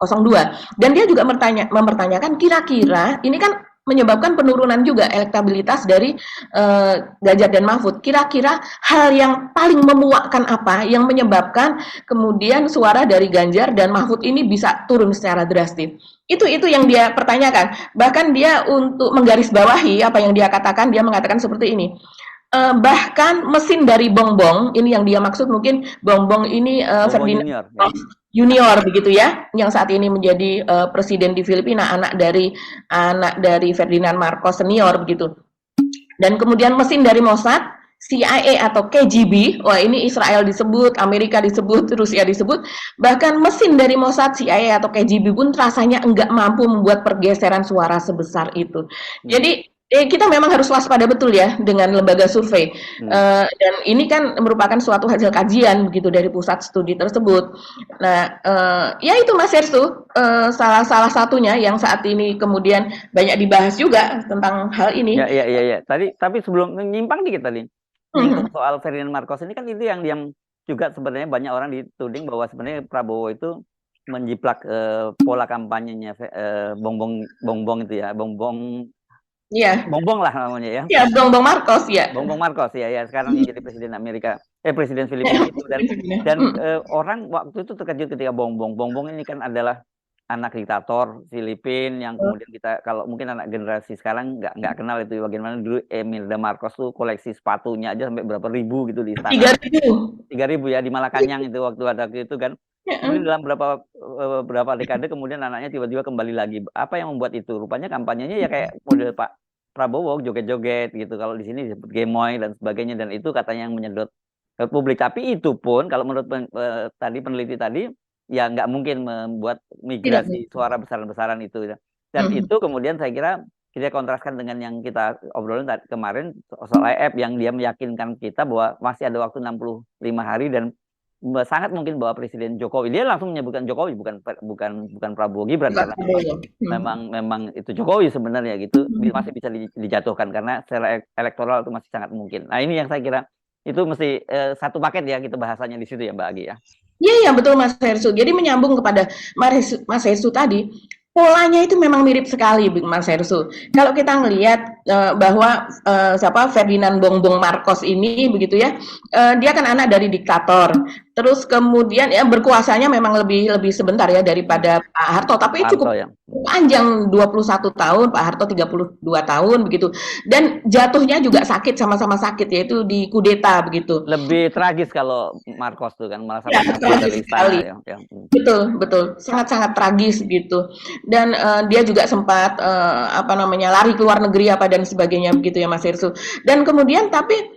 02. Dan dia juga mempertanyakan kira-kira ini kan menyebabkan penurunan juga elektabilitas dari Ganjar dan Mahfud. Kira-kira hal yang paling memuakkan apa yang menyebabkan kemudian suara dari Ganjar dan Mahfud ini bisa turun secara drastis? Itu yang dia pertanyakan. Bahkan dia untuk menggarisbawahi apa yang dia katakan, dia mengatakan seperti ini. Bahkan mesin dari Bongbong, ini yang dia maksud mungkin Bongbong ini Bongbong Ferdinand Junior, ya. Junior begitu ya, yang saat ini menjadi presiden di Filipina, anak dari Ferdinand Marcos senior begitu. Dan kemudian mesin dari Mossad, CIA atau KGB, wah ini Israel disebut, Amerika disebut, Rusia disebut, bahkan mesin dari Mossad, CIA atau KGB pun rasanya enggak mampu membuat pergeseran suara sebesar itu. Jadi kita memang harus waspada betul ya dengan lembaga survei. Dan ini kan merupakan suatu hasil kajian begitu dari pusat studi tersebut. Nah, ya itu Mas Hersu, salah satunya yang saat ini kemudian banyak dibahas juga tentang hal ini. Ya. Tapi sebelum nyimpang dikit tadi, menyinggung soal Ferdinand Marcos ini kan itu yang juga sebenarnya banyak orang dituding bahwa sebenarnya Prabowo itu menjiplak pola kampanyenya Bongbong itu ya, Iya. Bongbong lah namanya ya. Ya, Bongbong Marcos ya. Bongbong Marcos ya sekarang jadi presiden presiden Filipina itu dan orang waktu itu terkejut ketika Bongbong ini kan adalah anak diktator Filipina yang kemudian kita kalau mungkin anak generasi sekarang nggak kenal itu bagaimana dulu Imelda Marcos tuh koleksi sepatunya aja sampai berapa ribu gitu di istana. 3.000 ya di Malacañang itu waktu ada itu kan. Kemudian dalam berapa dekade kemudian anaknya tiba-tiba kembali lagi. Apa yang membuat itu? Rupanya kampanyenya ya kayak model Pak Prabowo joget-joget gitu. Kalau di sini disebut gemoy dan sebagainya dan itu katanya yang menyedot publik. Tapi itu pun kalau menurut peneliti tadi ya nggak mungkin membuat migrasi suara besaran-besaran itu. Dan itu kemudian saya kira kita kontraskan dengan yang kita obrolin kemarin soal IF yang dia meyakinkan kita bahwa masih ada waktu 65 hari dan sangat mungkin bahwa Presiden Jokowi dia langsung menyebutkan Jokowi bukan Prabowo Gibran karena memang itu Jokowi sebenarnya gitu masih bisa dijatuhkan karena secara elektoral itu masih sangat mungkin. Nah ini yang saya kira itu mesti satu paket ya gitu bahasanya di situ ya Mbak Agi ya. Iya betul Mas Hersu. Jadi menyambung kepada Mas Hersu tadi, polanya itu memang mirip sekali Mas Hersu. Kalau kita ngelihat bahwa Ferdinand Bongbong Marcos ini begitu ya, dia kan anak dari diktator. Terus kemudian ya berkuasanya memang lebih sebentar ya daripada Pak Harto, tapi cukup panjang 21 tahun, Pak Harto 32 tahun begitu. Dan jatuhnya juga sakit, sama-sama sakit yaitu di kudeta begitu. Lebih tragis kalau Marcos tuh kan malah sampai tragis sekali. Ya. Betul. Sangat-sangat tragis gitu. Dan dia juga sempat lari ke luar negeri dan sebagainya begitu ya Mas Hersu. Dan kemudian tapi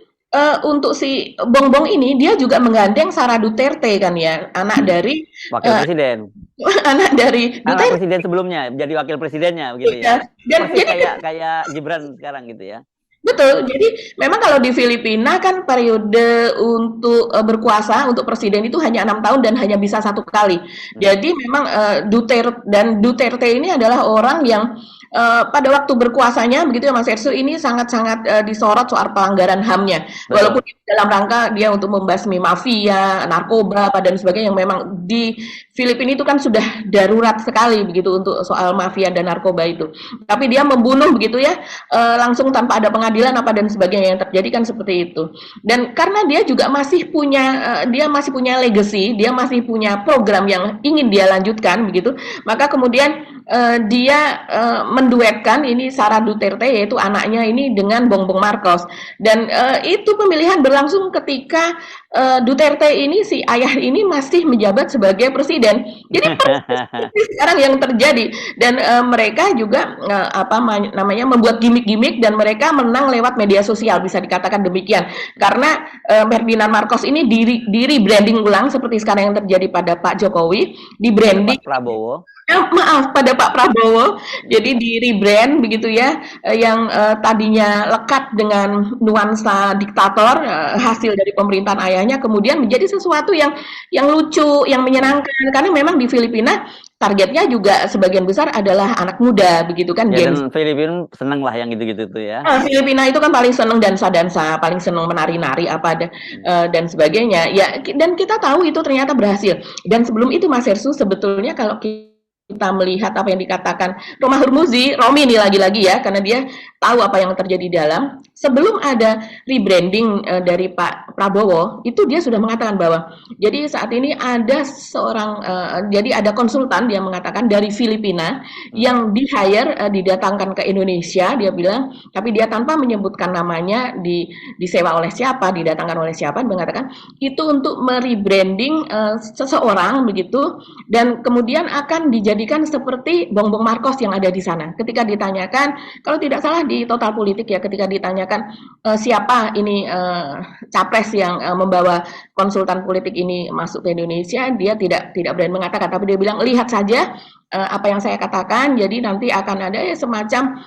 untuk si Bongbong ini dia juga menggandeng Sara Duterte kan ya, anak dari wakil presiden. Anak dari Duterte. Presiden sebelumnya jadi wakil presidennya begitu ya. Dan jadi kayak Gibran sekarang gitu ya. Betul, jadi memang kalau di Filipina kan periode untuk berkuasa untuk presiden itu hanya 6 tahun dan hanya bisa 1 kali. Hmm. Jadi memang Duterte ini adalah orang yang pada waktu berkuasanya begitu ya Mas Ersu ini sangat-sangat disorot soal pelanggaran HAM-nya. Betul. Walaupun dalam rangka dia untuk membasmi mafia, narkoba, apa dan sebagainya yang memang di Filipina itu kan sudah darurat sekali begitu untuk soal mafia dan narkoba itu. Tapi dia membunuh begitu ya langsung tanpa ada pengadilan apa dan sebagainya yang terjadi kan seperti itu. Dan karena dia masih punya legacy, dia masih punya program yang ingin dia lanjutkan begitu, maka kemudian dia menduetkan ini Sara Duterte yaitu anaknya ini dengan Bongbong Marcos dan itu pemilihan berlangsung ketika Duterte ini si ayah ini masih menjabat sebagai presiden. Jadi sekarang yang terjadi dan mereka juga namanya membuat gimmick-gimmick dan mereka menang lewat media sosial bisa dikatakan demikian karena Ferdinand Marcos ini di rebranding ulang seperti sekarang yang terjadi pada Pak Jokowi di Pada Pak branding Prabowo. maaf pada Pak Prabowo jadi di rebrand begitu ya yang tadinya lekat dengan nuansa diktator hasil dari pemerintahan ayahnya kemudian menjadi sesuatu yang lucu yang menyenangkan karena memang di Filipina targetnya juga sebagian besar adalah anak muda begitu kan Ya Gen Z. dan Filipina seneng lah yang gitu-gitu tuh ya. Filipina itu kan paling seneng dansa-dansa, paling seneng menari-nari dan sebagainya. Ya, dan kita tahu itu ternyata berhasil. Dan sebelum itu Mas Hersu sebetulnya kalau kita melihat apa yang dikatakan Romah Hurmuzi, Romi ini lagi-lagi ya, karena dia tahu apa yang terjadi di dalam. Sebelum ada rebranding dari Pak Prabowo, itu dia sudah mengatakan bahwa jadi saat ini ada jadi ada konsultan dia mengatakan dari Filipina yang di-hire didatangkan ke Indonesia, dia bilang, tapi dia tanpa menyebutkan namanya disewa oleh siapa, didatangkan oleh siapa, mengatakan itu untuk merebranding seseorang begitu dan kemudian akan dijadikan seperti Bongbong Marcos yang ada di sana. Ketika ditanyakan, kalau tidak salah di Total Politik ya, ketika ditanyakan siapa ini capres yang membawa konsultan politik ini masuk ke Indonesia, dia tidak berani mengatakan, tapi dia bilang lihat saja apa yang saya katakan. Jadi nanti akan ada ya semacam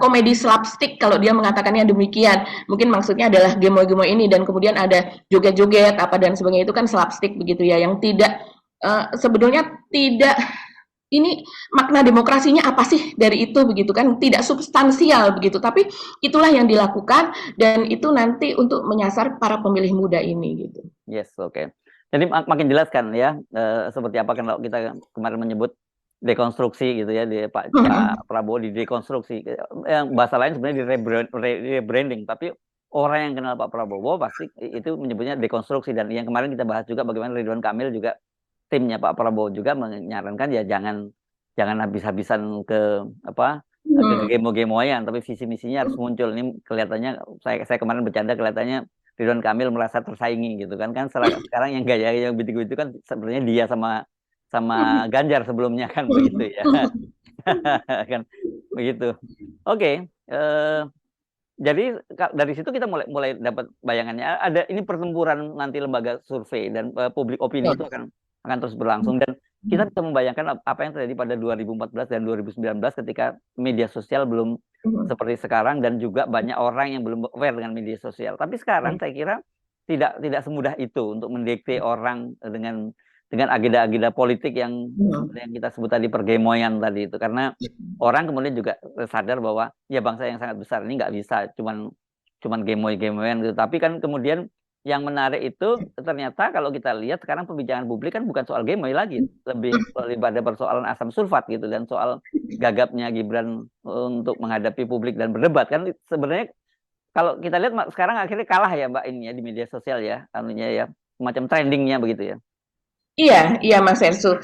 komedi slapstick kalau dia mengatakannya demikian. Mungkin maksudnya adalah gemo-gemo ini dan kemudian ada joget-joget apa dan sebagainya itu kan slapstick begitu ya, yang tidak sebenarnya tidak ini makna demokrasinya apa sih dari itu begitu kan tidak substansial begitu tapi itulah yang dilakukan dan itu nanti untuk menyasar para pemilih muda ini gitu. Yes, oke. Jadi makin jelas kan ya seperti apa kan kalau kita kemarin menyebut dekonstruksi gitu ya di Pak Prabowo di dekonstruksi yang bahasa lain sebenarnya di rebranding tapi orang yang kenal Pak Prabowo pasti itu menyebutnya dekonstruksi dan yang kemarin kita bahas juga bagaimana Ridwan Kamil juga timnya Pak Prabowo juga menyarankan ya jangan habis-habisan ke gemo-gemoyan tapi visi misinya harus muncul. Ini kelihatannya saya kemarin bercanda kelihatannya Ridwan Kamil merasa tersaingi gitu kan sekarang yang gaya yang begitu kan sebenarnya dia sama Ganjar sebelumnya kan begitu ya. Kan begitu. Oke. Jadi dari situ kita mulai dapat bayangannya ada ini pertempuran nanti lembaga survei dan publik opini itu akan terus berlangsung dan kita bisa membayangkan apa yang terjadi pada 2014 dan 2019 ketika media sosial belum seperti sekarang dan juga banyak orang yang belum aware dengan media sosial. Tapi sekarang saya kira tidak semudah itu untuk mendikte orang dengan agenda-agenda politik yang kita sebut tadi pergemoyan tadi itu karena orang kemudian juga sadar bahwa ya bangsa yang sangat besar ini nggak bisa cuman gemoy-gemoyan gitu. Tapi kan kemudian yang menarik itu ternyata kalau kita lihat sekarang pembicaraan publik kan bukan soal gemoy lagi, lebih pada persoalan asam sulfat gitu dan soal gagapnya Gibran untuk menghadapi publik dan berdebat kan sebenarnya kalau kita lihat sekarang akhirnya kalah ya Mbak ini ya di media sosial ya anunya ya semacam trendingnya begitu ya. Iya Mas Ersu.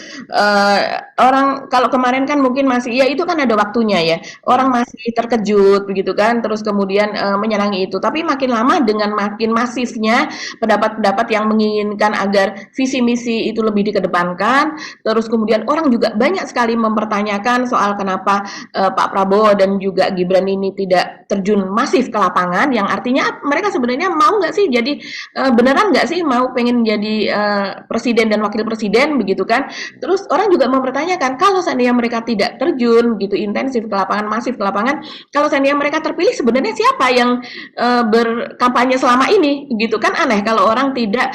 Orang kalau kemarin kan mungkin masih ya itu kan ada waktunya ya. Orang masih terkejut begitu kan, terus kemudian menyenangi itu. Tapi makin lama dengan makin masifnya pendapat-pendapat yang menginginkan agar visi misi itu lebih dikedepankan, terus kemudian orang juga banyak sekali mempertanyakan soal kenapa Pak Prabowo dan juga Gibran ini tidak terjun masif ke lapangan, yang artinya mereka sebenarnya mau nggak sih jadi beneran nggak sih mau pengen jadi presiden dan wakil wakil presiden begitu kan. Terus orang juga mempertanyakan kalau seandainya mereka tidak terjun gitu intensif ke lapangan, masif ke lapangan, kalau seandainya mereka terpilih sebenarnya siapa yang berkampanye selama ini gitu kan, aneh kalau orang tidak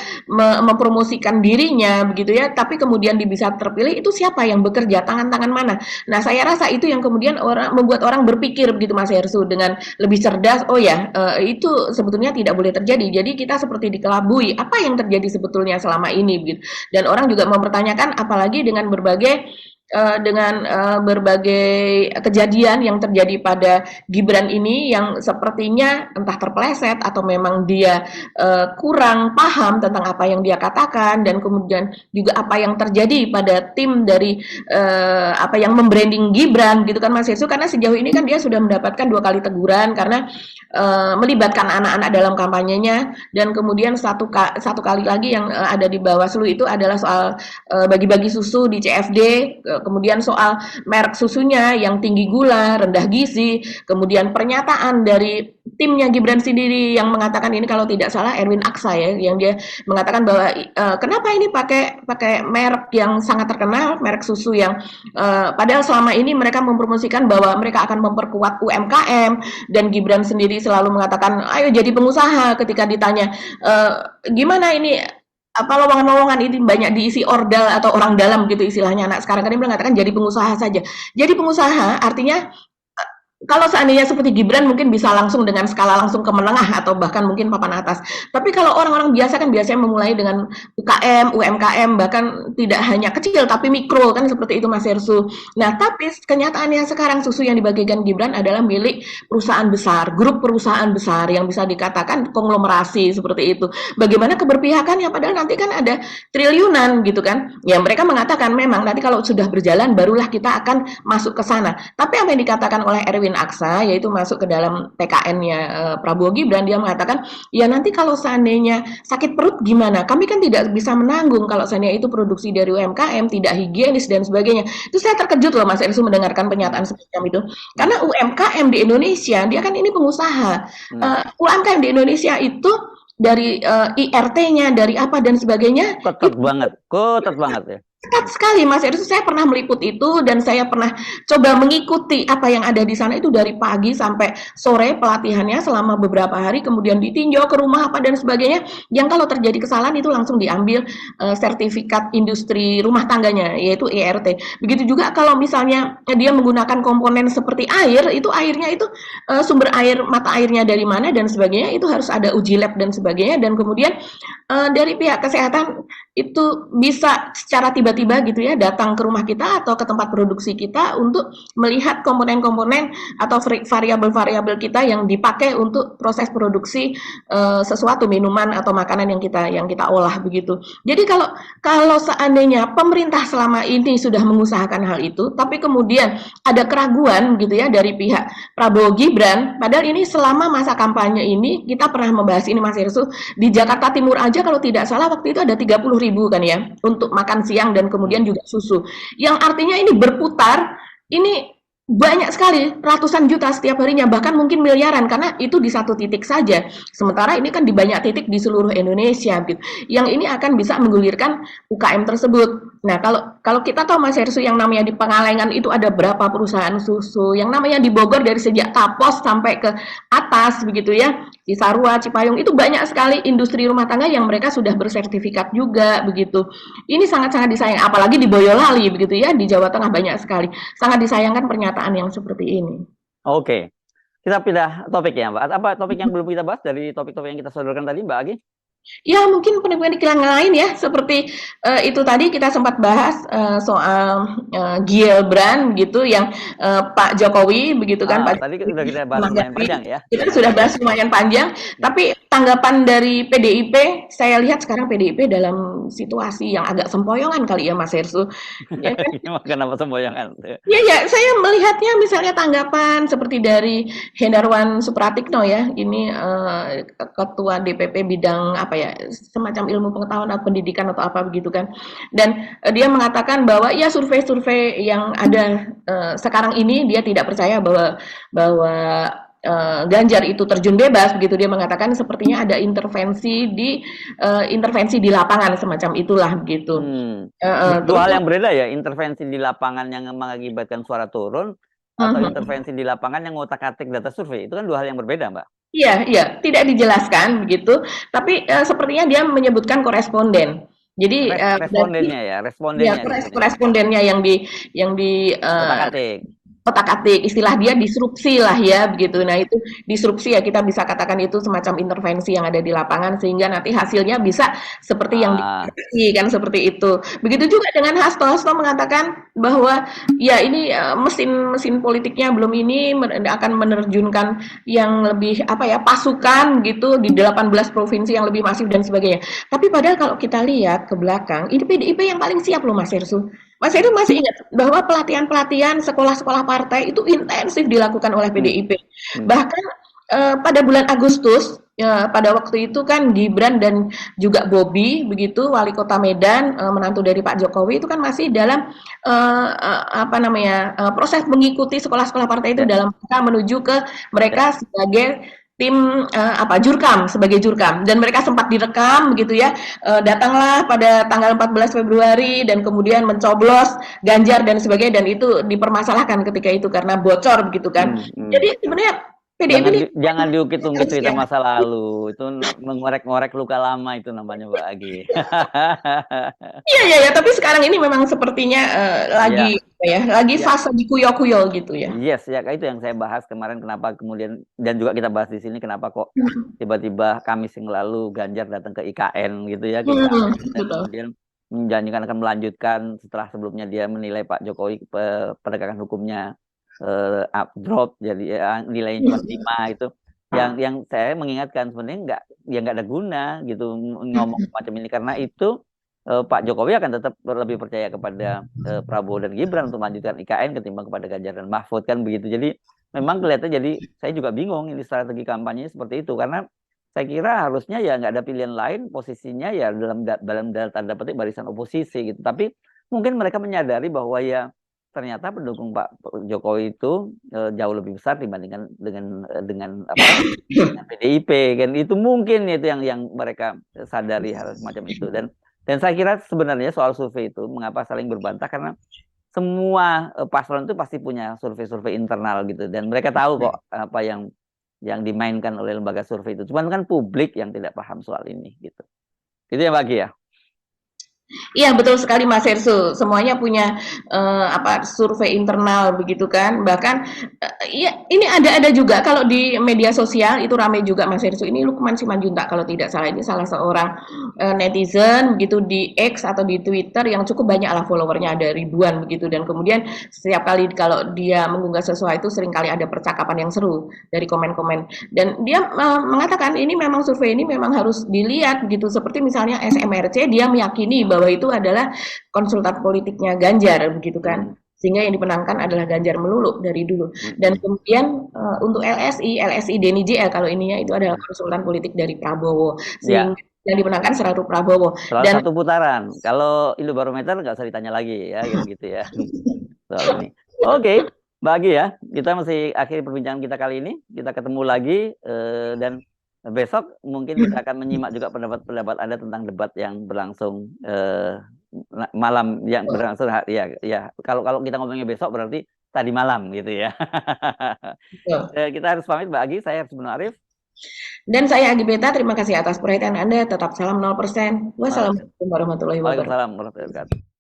mempromosikan dirinya begitu ya, tapi kemudian bisa terpilih, itu siapa yang bekerja, tangan-tangan mana. Nah, saya rasa itu yang kemudian membuat orang berpikir begitu Mas Hersu dengan lebih cerdas. Oh ya, itu sebetulnya tidak boleh terjadi. Jadi kita seperti dikelabui. Apa yang terjadi sebetulnya selama ini begitu. Dan orang juga mempertanyakan apalagi dengan berbagai kejadian yang terjadi pada Gibran ini yang sepertinya entah terpeleset atau memang dia kurang paham tentang apa yang dia katakan, dan kemudian juga apa yang terjadi pada tim dari apa yang membranding Gibran gitu kan Mas Yesu, karena sejauh ini kan dia sudah mendapatkan 2 kali teguran karena melibatkan anak-anak dalam kampanyenya, dan kemudian satu kali lagi yang ada di Bawaslu itu adalah soal bagi-bagi susu di CFD, kemudian soal merek susunya yang tinggi gula, rendah gizi, kemudian pernyataan dari timnya Gibran sendiri yang mengatakan ini kalau tidak salah Erwin Aksa ya, yang dia mengatakan bahwa kenapa ini pakai merek yang sangat terkenal, merek susu yang padahal selama ini mereka mempromosikan bahwa mereka akan memperkuat UMKM, dan Gibran sendiri selalu mengatakan ayo jadi pengusaha. Ketika ditanya gimana ini apa lowongan-lowongan ini banyak diisi ordal atau orang dalam gitu istilahnya anak sekarang, kan dia mengatakan jadi pengusaha saja. Jadi pengusaha artinya kalau seandainya seperti Gibran mungkin bisa langsung dengan skala langsung ke menengah atau bahkan mungkin papan atas. Tapi kalau orang-orang biasa kan biasanya memulai dengan UKM, UMKM, bahkan tidak hanya kecil tapi mikro kan seperti itu Mas Hersu. Nah, tapi kenyataannya sekarang susu yang dibagikan Gibran adalah milik perusahaan besar, grup perusahaan besar yang bisa dikatakan konglomerasi seperti itu. Bagaimana keberpihakannya padahal nanti kan ada triliunan gitu kan. Ya mereka mengatakan memang nanti kalau sudah berjalan barulah kita akan masuk ke sana. Tapi apa yang dikatakan oleh Erwin Aksa yaitu masuk ke dalam TKN-nya Prabowo Gibran, dia mengatakan ya nanti kalau seandainya sakit perut gimana, kami kan tidak bisa menanggung kalau seandainya itu produksi dari UMKM tidak higienis dan sebagainya. Itu saya terkejut loh Mas Ersu mendengarkan pernyataan semacam itu, karena UMKM di Indonesia dia kan ini pengusaha. UMKM di Indonesia itu dari IRT-nya dari apa dan sebagainya ketat banget ya. Ketat sekali Mas Eris, saya pernah meliput itu dan saya pernah coba mengikuti apa yang ada di sana itu dari pagi sampai sore pelatihannya selama beberapa hari, kemudian ditinjau ke rumah apa dan sebagainya, yang kalau terjadi kesalahan itu langsung diambil sertifikat industri rumah tangganya yaitu ERT. Begitu juga kalau misalnya dia menggunakan komponen seperti air, itu airnya itu sumber air mata airnya dari mana dan sebagainya itu harus ada uji lab dan sebagainya, dan kemudian dari pihak kesehatan itu bisa secara tiba-tiba gitu ya datang ke rumah kita atau ke tempat produksi kita untuk melihat komponen-komponen atau variabel-variabel kita yang dipakai untuk proses produksi sesuatu minuman atau makanan yang kita olah begitu. Jadi kalau seandainya pemerintah selama ini sudah mengusahakan hal itu, tapi kemudian ada keraguan gitu ya dari pihak Prabowo Gibran, padahal ini selama masa kampanye ini kita pernah membahas ini Mas Irsu, di Jakarta Timur aja kalau tidak salah waktu itu ada 30.000 kan ya untuk makan siang dan kemudian juga susu, yang artinya ini berputar, ini banyak sekali, ratusan juta setiap harinya, bahkan mungkin miliaran, karena itu di satu titik saja. Sementara ini kan di banyak titik di seluruh Indonesia, gitu. Yang ini akan bisa menggulirkan UKM tersebut. Nah, kalau kita tahu Mas Hersu, yang namanya di Pengalengan itu ada berapa perusahaan susu, yang namanya di Bogor dari sejak Tapos sampai ke atas, begitu ya, Cisarua, Cipayung, itu banyak sekali industri rumah tangga yang mereka sudah bersertifikat juga, begitu. Ini sangat-sangat disayang, apalagi di Boyolali, begitu ya, di Jawa Tengah banyak sekali. Sangat disayangkan pernyataan yang seperti ini. Oke, kita pindah topik ya Mbak. Apa topik yang belum kita bahas dari topik-topik yang kita sodorkan tadi Mbak Agi? Ya mungkin pendidikan yang lain ya, seperti itu tadi kita sempat bahas soal Gibran gitu, yang Pak Jokowi begitu kan. Pak Tadi sudah kita bahas lumayan panjang ya. Kita sudah bahas lumayan panjang, tapi tanggapan dari PDIP, saya lihat sekarang PDIP dalam situasi yang agak sempoyongan kali ya Mas Hersu. Ya kan? Kenapa sempoyongan? Ya, saya melihatnya misalnya tanggapan seperti dari Hendarwan Supratikno ya, ini ketua DPP bidang apa ya, semacam ilmu pengetahuan atau pendidikan atau apa begitu kan, dan dia mengatakan bahwa ya survei-survei yang ada sekarang ini dia tidak percaya bahwa Ganjar itu terjun bebas begitu, dia mengatakan sepertinya ada intervensi di lapangan semacam itulah begitu. Dua Terus hal yang berbeda ya, intervensi di lapangan yang mengakibatkan suara turun atau intervensi di lapangan yang ngotak-atik data survei. Itu kan dua hal yang berbeda, Mbak. iya, iya, tidak dijelaskan begitu, tapi sepertinya dia menyebutkan koresponden. Jadi berarti Respondennya ya, ya respondennya disebutnya. korespondennya yang di Otak-atik. otak-atik, istilah dia disrupsi lah ya begitu. Nah itu disrupsi ya kita bisa katakan itu semacam intervensi yang ada di lapangan sehingga nanti hasilnya bisa seperti yang Ah, diprediksi kan seperti itu. Begitu juga dengan Hasto. Hasto mengatakan bahwa ya ini mesin politiknya belum ini akan menerjunkan yang lebih apa ya pasukan gitu di 18 provinsi yang lebih masif dan sebagainya. Tapi padahal kalau kita lihat ke belakang, ini PDIP yang paling siap loh Mas Hersu. Mas Heru masih ingat bahwa pelatihan-pelatihan sekolah-sekolah partai itu intensif dilakukan oleh hmm, PDIP. hmm. Bahkan pada bulan Agustus, pada waktu itu kan Gibran dan juga Bobi begitu wali kota Medan menantu dari Pak Jokowi itu kan masih dalam apa namanya proses mengikuti sekolah-sekolah partai itu Ya, dalam rangka menuju ke ya. mereka sebagai tim apa jurkam sebagai jurkam dan mereka sempat direkam begitu ya. Datanglah pada tanggal 14 Februari dan kemudian mencoblos Ganjar dan sebagainya dan itu dipermasalahkan ketika itu karena bocor begitu kan. Hmm, hmm. Jadi sebenarnya PDIP ini Jangan diungkit-ungkit cerita ya. masa lalu. Itu mengorek-ngorek luka lama itu namanya, Mbak Agi. Iya iya ya, tapi sekarang ini memang sepertinya lagi Ya, apa ya, lagi ya. fase dikuyo-kuyo gitu ya. Yes, ya itu yang saya bahas kemarin kenapa kemudian dan juga kita bahas di sini kenapa kok tiba-tiba Kamis yang lalu Ganjar datang ke IKN gitu ya, ke IKN dan Betul. kemudian menjanjikan akan melanjutkan setelah sebelumnya dia menilai Pak Jokowi penegakan hukumnya drop jadi nilainya cuma 5 itu yang saya mengingatkan sebenarnya nggak ada guna gitu ngomong macam ini karena itu Pak Jokowi akan tetap lebih percaya kepada Prabowo dan Gibran untuk melanjutkan IKN ketimbang kepada Ganjar dan Mahfud kan begitu. Jadi memang kelihatan jadi saya juga bingung ini strategi kampanye seperti itu karena saya kira harusnya ya nggak ada pilihan lain posisinya ya dalam tanda petik barisan oposisi gitu. Tapi mungkin mereka menyadari bahwa ya ternyata pendukung Pak Jokowi itu jauh lebih besar dibandingkan dengan apa dengan PDIP kan itu mungkin itu yang mereka sadari hal semacam itu dan saya kira sebenarnya soal survei itu mengapa saling berbantah karena semua paslon itu pasti punya survei-survei internal gitu dan mereka tahu kok apa yang dimainkan oleh lembaga survei itu. Cuman kan publik yang tidak paham soal ini gitu. Itu ya Mbak Gia. Ya? Iya betul sekali Mas Hersu. Semuanya punya apa survei internal begitu kan. Bahkan ya ini ada juga kalau di media sosial itu ramai juga Mas Hersu. Ini Lukman Simanjuntak kalau tidak salah ini salah seorang netizen begitu di X atau di Twitter yang cukup banyak lah followernya ada ribuan begitu dan kemudian setiap kali kalau dia mengunggah sesuatu seringkali ada percakapan yang seru dari komen-komen dan dia mengatakan ini memang survei ini memang harus dilihat gitu seperti misalnya SMRC dia meyakini bahwa itu adalah konsultan politiknya Ganjar begitu kan sehingga yang dimenangkan adalah Ganjar melulu dari dulu dan kemudian untuk LSI Denny JL kalau ininya itu adalah konsultan politik dari Prabowo Ya, sehingga yang dimenangkan selalu Prabowo soal dan satu putaran. Kalau Indobarometer nggak usah ditanya lagi ya gitu ya soal ini. Oke, Mbak Agi ya, kita masih akhir perbincangan kita kali ini. Kita ketemu lagi dan besok mungkin kita akan menyimak juga pendapat-pendapat Anda tentang debat yang berlangsung malam yang berlangsung ya kalau kita ngomongnya besok berarti tadi malam gitu ya. Kita harus pamit Mbak Agi, saya Harus Arif. dan saya Agi Beta, terima kasih atas perhatian Anda. Tetap salam 0%. Wassalamualaikum warahmatullahi wabarakatuh. Waalaikumsalam warahmatullahi wabarakatuh.